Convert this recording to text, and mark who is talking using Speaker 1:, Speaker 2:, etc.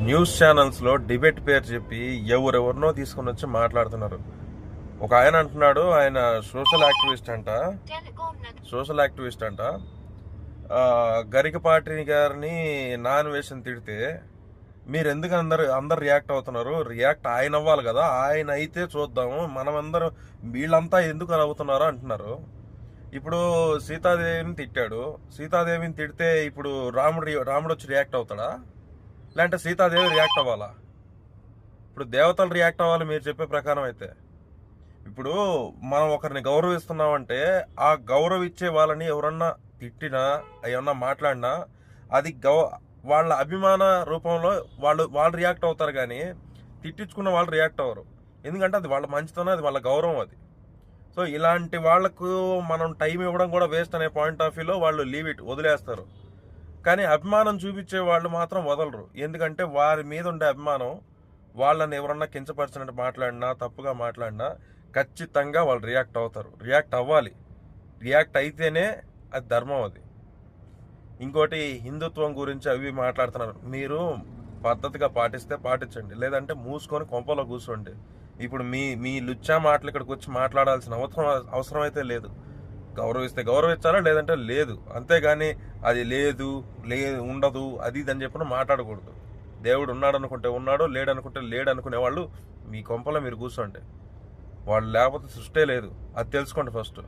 Speaker 1: News ఛానల్స్లో debate పేరు చెప్పి ఎవరెవరినో తీసుకుని వచ్చి మాట్లాడుతున్నారు. ఒక ఆయన అంటున్నాడు, ఆయన సోషల్ యాక్టివిస్ట్ అంట. గరికపాటి గారిని నాన్ వేషన్ తిడితే మీరు ఎందుకు అందరు రియాక్ట్ అవుతున్నారు? రియాక్ట్ ఆయన అవ్వాలి కదా, ఆయన అయితే చూద్దాము, మనమందరం వీళ్ళంతా ఎందుకు అవుతున్నారు అంటున్నారు. ఇప్పుడు సీతాదేవిని తిట్టాడు, సీతాదేవిని తిడితే ఇప్పుడు రాముడు వచ్చి రియాక్ట్ అవుతాడా, లేదంటే సీతాదేవి రియాక్ట్ అవ్వాలా? ఇప్పుడు దేవతలు రియాక్ట్ అవ్వాలి మీరు చెప్పే ప్రకారం అయితే. ఇప్పుడు మనం ఒకరిని గౌరవిస్తున్నామంటే ఆ గౌరవించే వాళ్ళని ఎవరన్నా తిట్టినా ఏమన్నా మాట్లాడినా అది వాళ్ళ అభిమాన రూపంలో వాళ్ళు రియాక్ట్ అవుతారు, కానీ తిట్టించుకున్న వాళ్ళు రియాక్ట్ అవ్వరు. ఎందుకంటే అది వాళ్ళ మంచితనం, అది వాళ్ళ గౌరవం అది. సో ఇలాంటి వాళ్లకు మనం టైం ఇవ్వడం కూడా వేస్ట్ అనే పాయింట్ ఆఫ్ వ్యూలో వాళ్ళు వదిలేస్తారు. కానీ అభిమానం చూపించే వాళ్ళు మాత్రం వదలరు. ఎందుకంటే వారి మీద ఉండే అభిమానం, వాళ్ళని ఎవరన్నా కించపరిచినట్టు మాట్లాడినా, తప్పుగా మాట్లాడినా ఖచ్చితంగా వాళ్ళు రియాక్ట్ అవుతారు. రియాక్ట్ అవ్వాలి. రియాక్ట్ అయితేనే అది ధర్మం. అది ఇంకోటి, హిందుత్వం గురించి అవి మాట్లాడుతున్నారు. మీరు పద్ధతిగా పాటిస్తే పాటించండి, లేదంటే మూసుకొని కొంపలో కూర్చోండి. ఇప్పుడు మీ లుచ్చా మాటలు ఇక్కడికి వచ్చి మాట్లాడాల్సిన అవసరం అయితే లేదు. గౌరవిస్తే గౌరవించాలా, లేదంటే లేదు. అంతేగాని అది లేదు ఉండదు అది ఇది అని చెప్పిన మాట్లాడకూడదు. దేవుడు ఉన్నాడు అనుకుంటే ఉన్నాడు, లేడు అనుకుంటే లేడు అనుకునే వాళ్ళు మీ కొంపలో మీరు కూర్చోండి. వాళ్ళు లేకపోతే సృష్టే లేదు, అది తెలుసుకోండి ఫస్ట్.